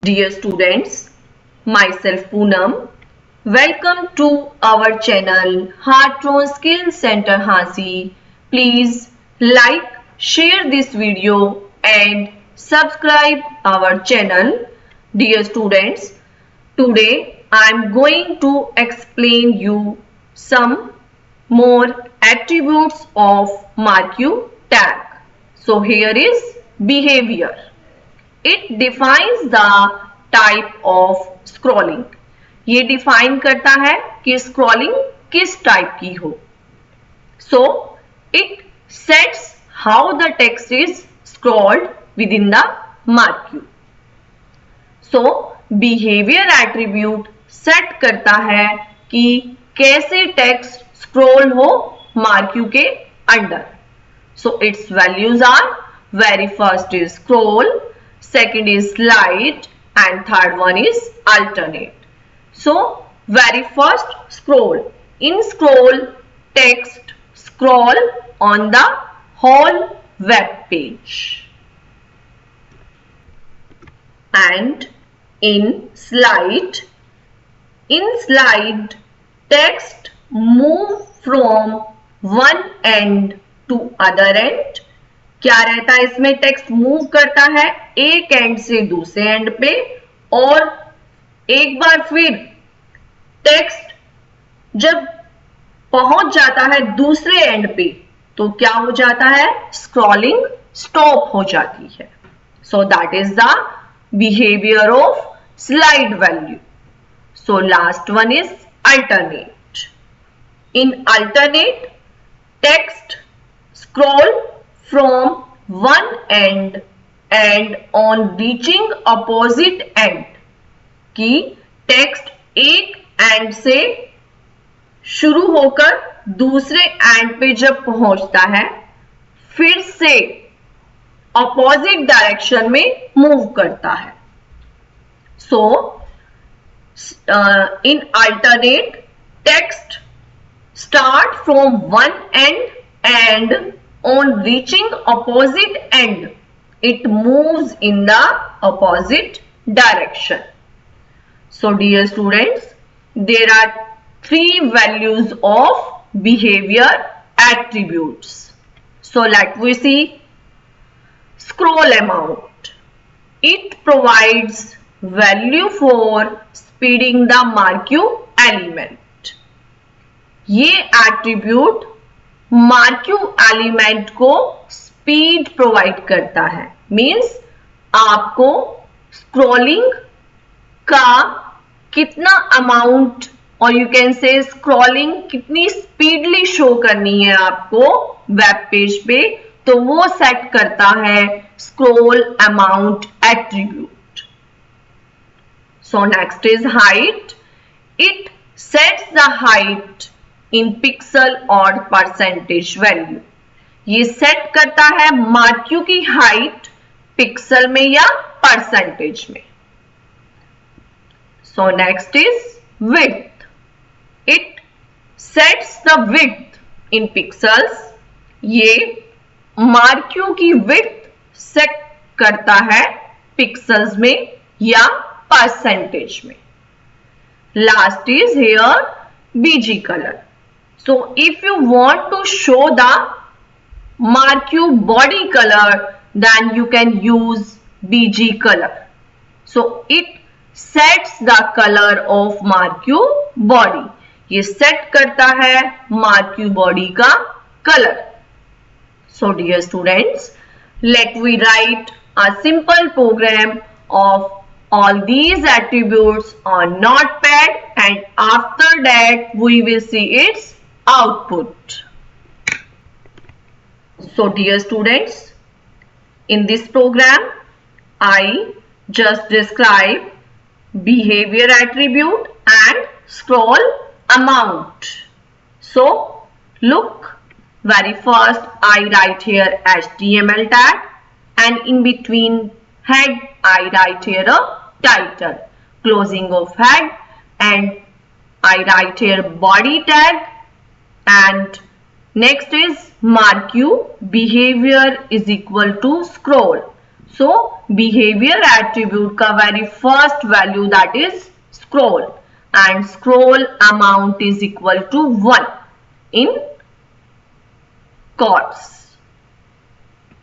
Dear students, myself Poonam. Welcome to our channel Heartthrob Skill Center Hansi. Please like, share this video and subscribe our channel. Dear students, today I am going to explain you some more attributes of MARQ tag. So here is behavior. It defines the type of scrolling. ये define करता है कि scrolling किस type की हो. So it sets how the text is scrolled within the MARQ. So behavior attribute set करता है कि कैसे text scroll हो MARQ के अंदर. So its values are, very first is scroll, second is slide and third one is alternate. So very first scroll. In scroll, text scroll on the whole web page. And in slide, text move from one end to other end. क्या रहता है इसमें? Text move करता है एक and से दूसरे and पे, और एक बार फिर टेक्स्ट जब पहुंच जाता है दूसरे एंड पे तो क्या हो जाता है? स्क्रॉलिंग स्टॉप हो जाती है. So that is the behaviour of slide value. So last one is alternate. In alternate, text scroll from one end and on reaching opposite end. कि टेक्स्ट एक एंड से शुरू होकर दूसरे एंड पे जब पहुंचता है फिर से ऑपोजिट डायरेक्शन में मूव करता है. So in alternate, text start from one end and on reaching opposite end it moves in the opposite direction. So dear students, there are three values of behavior attributes. So let we see. Scroll amount. It provides value for speeding the MARQ element. ये attribute MARQ element को speed provide करता है. Means आपको scrolling का कितना amount, और you can say scrolling कितनी speedly show करनी है आपको वेब पेज पे, तो वो सेट करता है scroll amount attribute. So next is height. It sets the height in pixel और परसेंटेज वैल्यू. ये सेट करता है MARQ की हाइट पिक्सल में या परसेंटेज में. So next is width. It sets the width in pixels. ये MARQ की विड्थ सेट करता है पिक्सल्स में या परसेंटेज में. Last is here BG color. So if you want to show the MARQ body color, then you can use BG color. So it sets the color of MARQ body. ये set करता है MARQ body का color. So dear students, let we write a simple program of all these attributes on Notepad, and after that we will see its output. So dear students, in this program I just describe behavior attribute and scroll amount. So look, very first I write here HTML tag, and in between head I write here a title, closing of head, and I write here body tag, and next is MARQ behavior is equal to scroll. So behavior attribute का very first value that is scroll, and scroll amount is equal to 1 in quotes.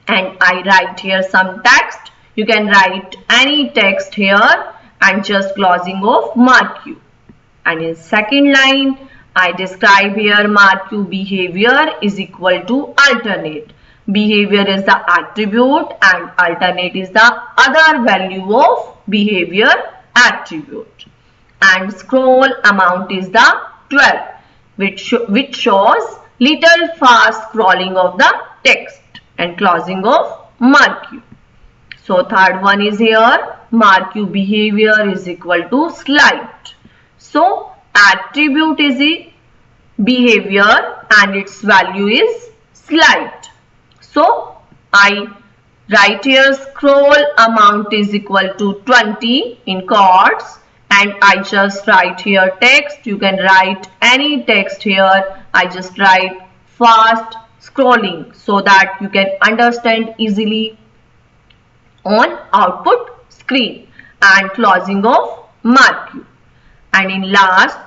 And I write here some text. You can write any text here and just closing of mark you. And in second line, I describe here mark you behavior is equal to alternate. Behavior is the attribute and alternate is the other value of behavior attribute. And scroll amount is the 12, which shows little fast scrolling of the text, and closing of mark you. So third one is here, mark you behavior is equal to slide. So attribute is a behavior and its value is slide. So I write here scroll amount is equal to 20 in quotes, and I just write here text. You can write any text here. I just write fast scrolling so that you can understand easily on output screen, and closing of mark you. And in last,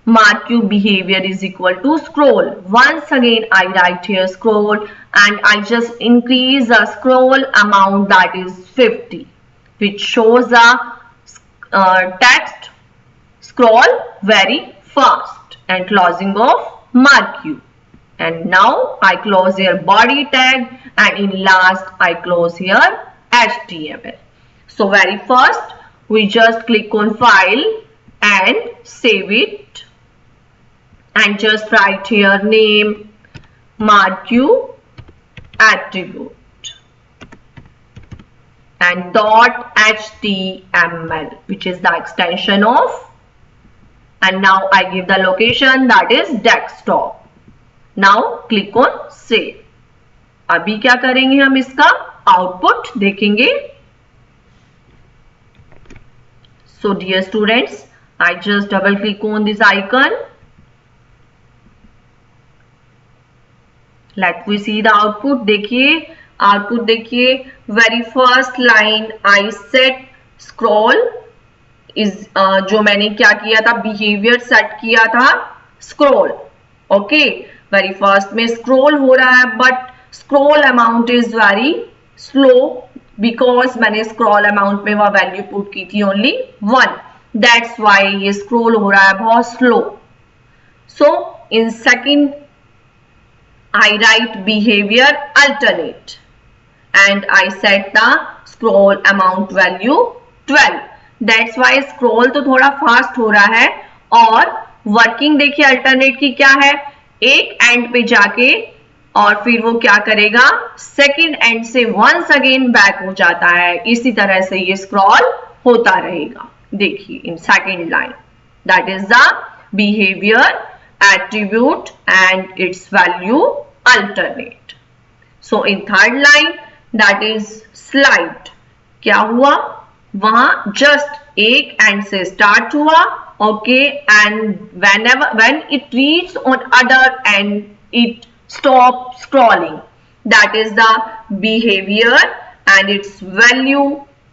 mark you behavior is equal to scroll. Once again I write here scroll, and I just increase the scroll amount that is 50, which shows a text scroll very fast, and closing of mark you. And now I close here body tag, and in last I close here HTML. So very first we just click on file and save it, and just write here name mark you attribute and .html, which is the extension of, and now I give the location that is desktop. Now click on save. अभी क्या करेंगे हम, इसका output देखेंगे. So dear students, I just double click on this icon. Let we see the output. देखिए output देखिए, very first line I set scroll is, जो मैंने क्या किया था, बिहेवियर सेट किया था स्क्रॉल. ओके, वेरी फर्स्ट में स्क्रॉल हो रहा है, but scroll amount is very slow because मैंने स्क्रॉल अमाउंट में वह वैल्यू पुट की थी ओनली 1. दैट्स वाई ये स्क्रॉल हो रहा है बहुत slow. So in second I write behavior alternate and I set the scroll amount value 12. That's why scroll तो थोड़ा फास्ट हो रहा है, और वर्किंग देखिए अल्टरनेट की क्या है, एक एंड पे जाके और फिर वो क्या करेगा, सेकेंड एंड से वंस अगेन बैक हो जाता है. इसी तरह से ये स्क्रॉल होता रहेगा. देखिए in second line, that is the behaviour attribute and its value alternate. So in third line, that is slide. क्या हुआ, वहां जस्ट एक एंड से स्टार्ट हुआ, okay, and when it reaches on other end it stops scrolling. That is the behavior and its value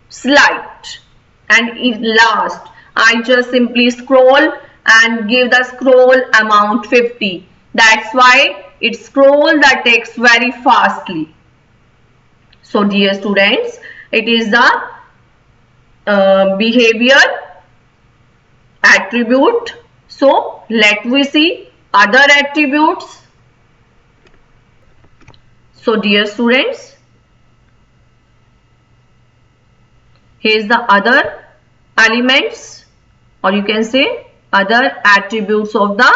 slide. And in last, I just simply scroll and give the scroll amount 50. That's why it scroll the text very fastly. So dear students, it is the behavior attribute. So let we see other attributes. So dear students, here is the other elements, or you can say other attributes of the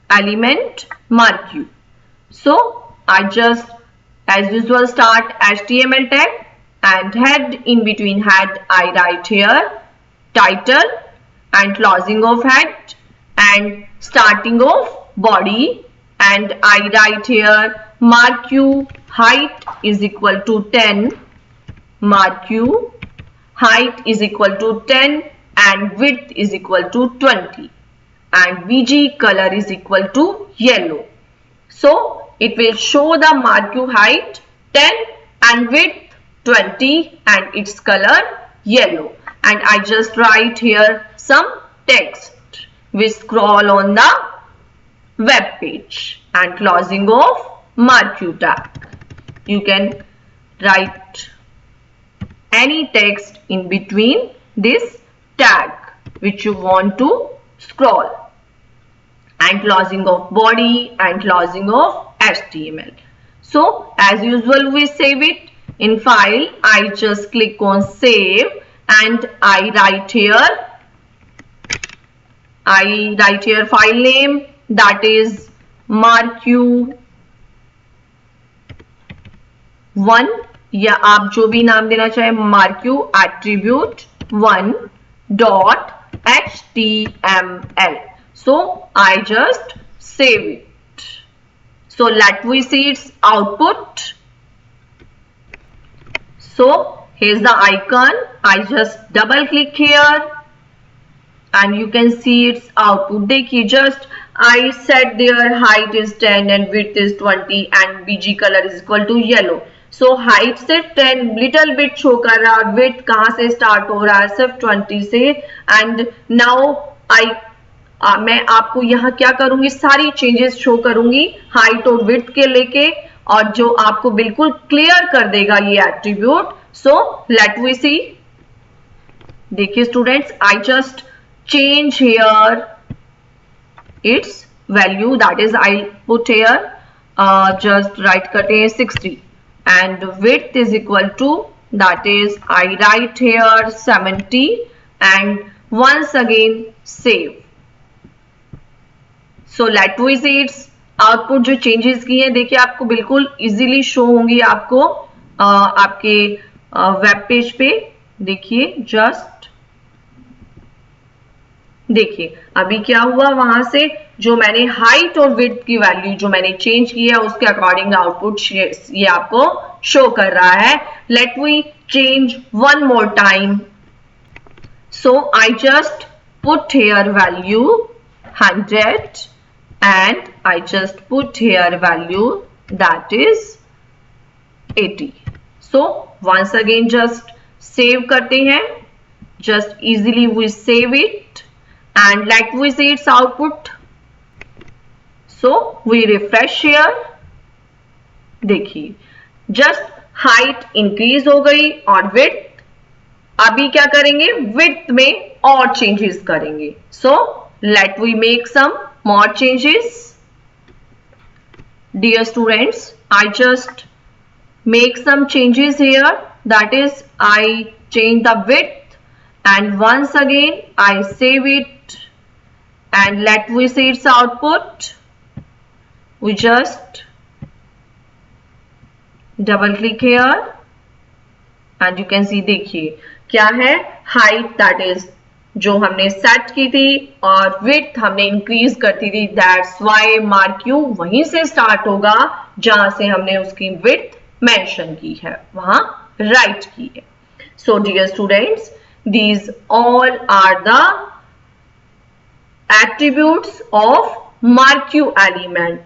element mark you. So I just as usual start HTML tag, and head, in between head I write here title, and closing of head and starting of body, and I write here mark you height is equal to 10, mark you height is equal to 10 and width is equal to 20, and VG color is equal to yellow. So it will show the mark you height 10 and width 20 and its color yellow. And I just write here some text. We scroll on the web page and closing of MarQ tag. You can write any text in between this tag which you want to scroll, and closing of body and closing of HTML. So as usual, we save it in file. I just click on save and I write here file name, that is MarQ1, या आप जो भी नाम देना चाहे, MarQ attribute 1.html. So I just save it. So let we see its output. So here's the icon. I just double click here and you can see its output. देखिए, just I set their height is 10 and width is 20 and BG color is equal to yellow. So height से 10 little bit show कर रहा है, width कहाँ से start हो रहा है, सिर्फ 20 से. And now मैं आपको यहाँ क्या करूंगी, सारी चेंजेस शो करूंगी हाइट और विड्थ के लेके, और जो आपको बिल्कुल क्लियर कर देगा ये attribute. So let we see. देखिए students, I just change here its value, that is I put here just write करते हैं 60 and width is equal to, that is I write here 70 and once again save. So let we see its output. जो changes की है देखिए आपको बिल्कुल easily show होंगी आपको आपके वेब पेज पे. देखिए जस्ट देखिए अभी क्या हुआ, वहां से जो मैंने हाइट और विड्थ की वैल्यू जो मैंने चेंज की है उसके अकॉर्डिंग आउटपुट ये आपको शो कर रहा है. Let we change one more time. So I just put here value 100 and I just put here value that is 80. So once again just save करते हैं, just easily we save it and let we see its output. So we refresh here. देखिए just height increase हो गई और width. अभी क्या करेंगे, width में और changes करेंगे. So let we make some more changes. Dear students, I just make some changes here, that is I change the width and once again I save it and let we see its output. We just double click here and you can see, देखिए क्या है, height that is जो हमने set की थी और width हमने increase करती थी. दैट्स व्हाई MarQ वहीं से स्टार्ट होगा जहां से हमने उसकी विड्थ मेंशन की है, वहां राइट की है. So dear students, these all are the attributes of MarQ element.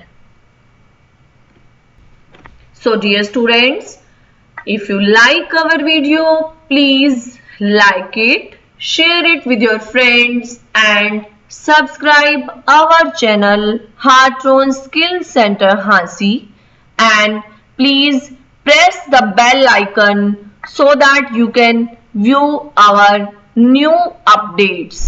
So dear students, if you like our video, please like it, share it with your friends and subscribe our channel Heartron Skill Center Jhansi, and please press the bell icon so that you can view our new updates.